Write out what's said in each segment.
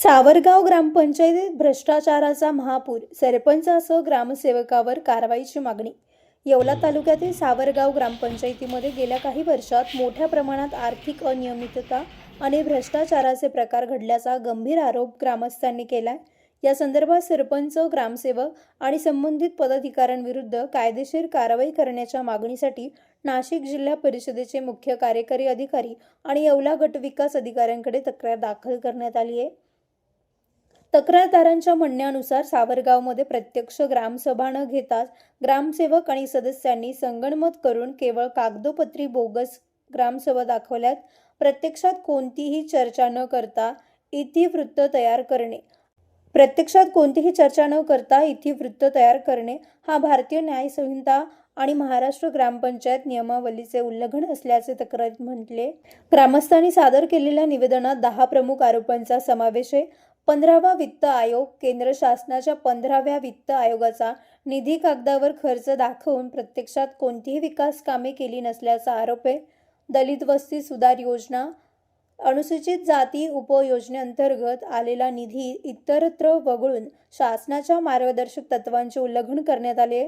सावरगाव ग्रामपंचायतीत भ्रष्टाचाराचा महापूर, सरपंचासह ग्रामसेवकावर कारवाईची मागणी. येवला तालुक्यातील सावरगाव ग्रामपंचायतीमध्ये गेल्या काही वर्षात मोठ्या प्रमाणात आर्थिक अनियमितता आणि भ्रष्टाचाराचे प्रकार घडल्याचा गंभीर आरोप ग्रामस्थांनी केलाय. या संदर्भात सरपंच, ग्रामसेवक आणि संबंधित पदाधिकाऱ्यांविरुद्ध कायदेशीर कारवाई करण्याच्या मागणीसाठी नाशिक जिल्हा परिषदेचे मुख्य कार्यकारी अधिकारी आणि येवला गट विकास अधिकाऱ्यांकडे तक्रार दाखल करण्यात आली आहे. तक्रारदारांच्या म्हणण्यानुसार सावरगावमध्ये प्रत्यक्ष ग्रामसभा न घेताच ग्रामसेवक आणि सदस्यांनी संगनमत करून केवळ कागदोपत्री बोगस ग्रामसभा दाखवल्यात. प्रत्यक्षात कोणतीही चर्चा न करता इतिवृत्त तयार करणे हा भारतीय न्याय संहिता आणि महाराष्ट्र ग्रामपंचायत नियमावलीचे उल्लंघन असल्याचे तक्रारीत म्हटले. ग्रामस्थांनी सादर केलेल्या निवेदनात 10 प्रमुख आरोपांचा समावेश आहे. 15वा वित्त आयोग, केंद्र शासनाच्या 15व्या वित्त आयोगाचा निधी कागदावर खर्च दाखवून प्रत्यक्षात कोणतीही विकास कामे केली नसल्याचा आरोप आहे. दलित वस्ती सुधार योजना, अनुसूचित जाती उपयोजनेअंतर्गत आलेला निधी इतरत्र वगळून शासनाच्या मार्गदर्शक तत्वांचे उल्लंघन करण्यात आले.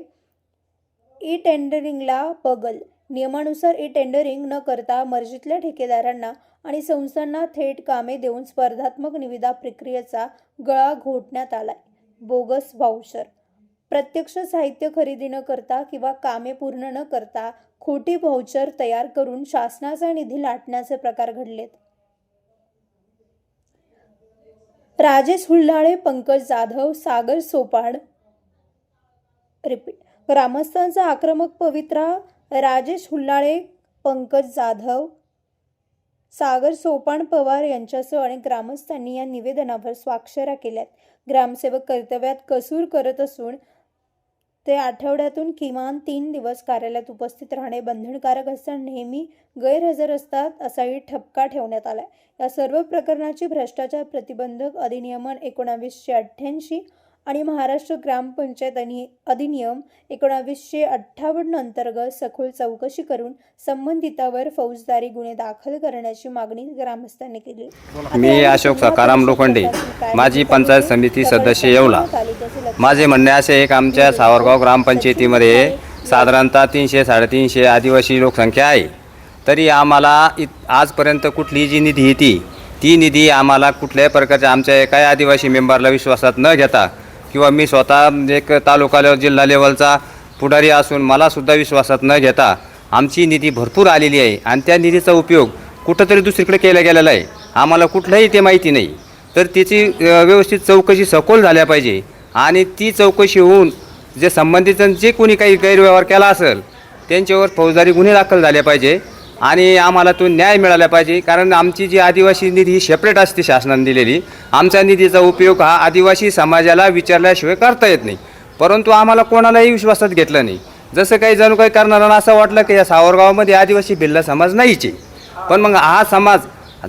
ई टेंडरिंगला बगल, नियमानुसार ई टेंडरिंग न करता मर्जीतल्या ठेकेदारांना आणि संस्थांना थेट कामे देऊन स्पर्धात्मक निविदा प्रक्रियेचा गळा घोटण्यात आलाय. बोगस व्हाउचर, प्रत्यक्ष साहित्य खरेदी न करता किंवा कामे पूर्ण न करता खोटी व्हाउचर तयार करून शासनाचा निधी लाटण्याचे प्रकार घडलेत. राजेश हुल्लाळे, पंकज जाधव, सागर सोपान ग्रामस्थांचा आक्रमक पवित्रा. राजेश हुल्लाळे, पंकज जाधव, सागर सोपान पवार यांच्यासह अनेक ग्रामस्थांनी या निवेदनावर स्वाक्षऱ्या केल्यात. ग्रामसेवक कर्तव्यात कसूर करत असून ते आठवड्यातून किमान 3 दिवस कार्यालयात उपस्थित राहणे बंधनकारक असताना नेहमी गैरहजर असतात असाही ठपका ठेवण्यात आलाय. या सर्व प्रकरणाची भ्रष्टाचार प्रतिबंधक अधिनियम 1988 आणि महाराष्ट्र ग्रामपंचायत अधिनियम 1958 अंतर्गत सखोल चौकशी करून संबंधितावर फौजदारी गुन्हे दाखल करण्याची मागणी ग्रामस्थांनी केली. मी अशोक सकाराम लोखंडे, माजी पंचायत समिती सदस्य येवला. माझे म्हणणे असे आहे की आमच्या सावरगाव ग्रामपंचायतीमध्ये साधारणतः 300-350 आदिवासी लोकसंख्या आहे. तरी आम्हाला आजपर्यंत कुठली जी निधी येते ती निधी आम्हाला कुठल्याही प्रकारच्या आमच्या एकाही आदिवासी मेंबरला विश्वासात न घेता, किंवा मी स्वतः एक तालुका जिल्हा लेवलचा पुढारी असून मलासुद्धा विश्वासात न घेता आमची निधी भरपूर आलेली आहे आणि त्या निधीचा उपयोग कुठंतरी दुसरीकडे केला गेलेला आहे. आम्हाला कुठलंही ते माहिती नाही. तर त्याची व्यवस्थित चौकशी सखोल झाल्या पाहिजे आणि ती चौकशी होऊन जे संबंधित जे कोणी काही गैरव्यवहार केला असेल त्यांच्यावर फौजदारी गुन्हे दाखल झाले पाहिजे आणि आम्हाला तो न्याय मिळाला पाहिजे. कारण आमची जी आदिवासी निधी ही सेपरेट असते शासनाने दिलेली. आमच्या निधीचा उपयोग हा आदिवासी समाजाला विचारल्याशिवाय करता येत नाही. परंतु आम्हाला कोणालाही विश्वासात घेतलं नाही. जसं काही जणू काही करणाऱ्यांना असं वाटलं की या सावरगावामध्ये आदिवासी भिल्ल समाज नाहीच आहे. पण मग हा समाज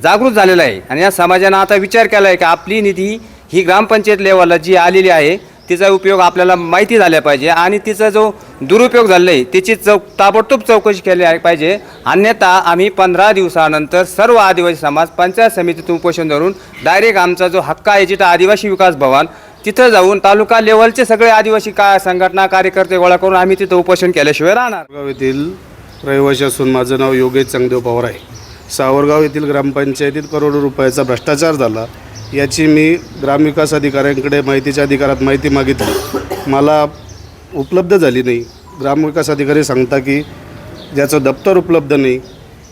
जागृत झालेला आहे आणि या समाजानं आता विचार केला आहे की आपली निधी ही ग्रामपंचायत लेवलला जी आलेली आहे तिचा उपयोग आपल्याला माहिती झाला पाहिजे आणि तिचा जो दुरुपयोग झाला आहे त्याची ताबडतोब चौकशी केली पाहिजे. अन्यथा आम्ही 15 दिवसानंतर सर्व आदिवासी समाज पंचायत समितीतून उपोषण धरून डायरेक्ट आमचा जो हक्क आहे जिथं आदिवासी विकास भवन तिथं जाऊन तालुका लेवलचे सगळे आदिवासी संघटना कार्यकर्ते गोळा करून आम्ही तिथं उपोषण केल्याशिवाय राहणार. सावरगाव येथील रहिवासी असून माझं नाव योगेश चांगदेव पवार आहे. सावरगाव येथील ग्रामपंचायतीत करोडो रुपयाचा भ्रष्टाचार झाला याची मी ग्रामविकास अधिकाऱ्यांकडे माहितीच्या अधिकारात माहिती मागितली. मला उपलब्ध झाली नाही. ग्रामविकास अधिकारी सांगता की ज्याचं दप्तर उपलब्ध नाही.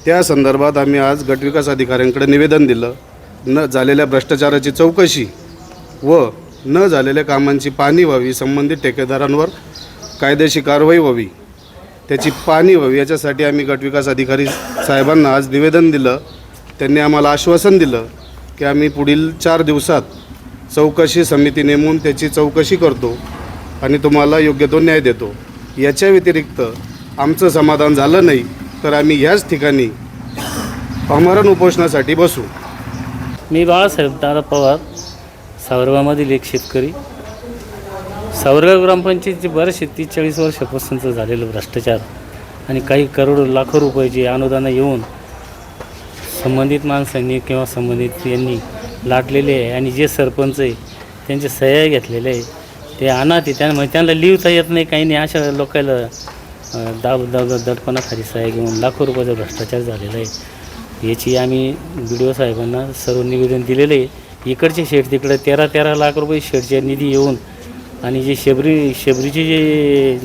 त्या संदर्भात आम्ही आज गटविकास अधिकाऱ्यांकडे निवेदन दिलं. न झालेल्या भ्रष्टाचाराची चौकशी व न झालेल्या कामांची पाहणी व्हावी, संबंधित ठेकेदारांवर कायदेशीर कारवाई व्हावी, त्याची पाहणी व्हावी याच्यासाठी आम्ही गटविकास अधिकारी साहेबांना आज निवेदन दिलं. त्यांनी आम्हाला आश्वासन दिलं की आम्ही पुढील 4 दिवसात चौकशी समिती नेमून त्याची चौकशी करतो आणि तुम्हाला योग्य तो न्याय देतो. याच्या व्यतिरिक्त आमचं समाधान झालं नाही तर आम्ही ह्याच ठिकाणी आमरण उपोषणासाठी बसू. मी बाळासाहेब दादा पवार, सावरगावमधील एक शेतकरी. सावरगाव ग्रामपंचायतीचे बरेचसे 30-40 वर्षापासूनचं झालेलं भ्रष्टाचार आणि काही करोडो लाखो रुपयाची अनुदानं येऊन संबंधित माणसांनी किंवा संबंधित यांनी लाटलेले आहे आणि जे सरपंच आहे त्यांचे सह्या घेतलेले आहे ते अनाथ आहे. त्यांना लिहिता येत नाही, काही नाही. अशा लोकांना दडपणाखाली सह्या घेऊन लाखो रुपयाचा भ्रष्टाचार झालेला आहे. याची आम्ही BDO साहेबांना सर्व निवेदन दिलेलं आहे. इकडचे शेड तिकडे 13 लाख रुपये शेडचे निधी येऊन आणि जे शेबरीचे जे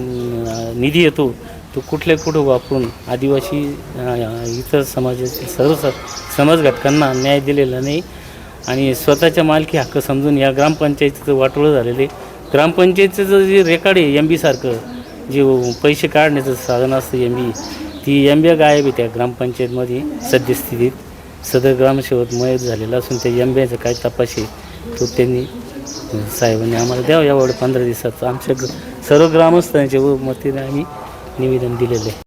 निधी येतो तो कुठं वापरून आदिवासी इतर समाजातील सर्व समाज घटकांना न्याय दिलेला नाही आणि स्वतःच्या मालकी हक्क समजून या ग्रामपंचायतीचं वाटोळं झालेले. ग्रामपंचायतीचं जे रेकॉर्ड आहे MB सारखं जे पैसे काढण्याचं साधन असतं MB, ती MB गायब आहे त्या ग्रामपंचायतमध्ये सद्यस्थितीत. सदर ग्रामसेवक मयत झालेला असून त्या MBचं काय तपास आहे तो त्यांनी साहेबांनी आम्हाला द्यावं. यावेळी 15 दिवसाचं आमच्या सर्व ग्रामस्थांच्या मतीने आम्ही निवेदन दिलेलं आहे.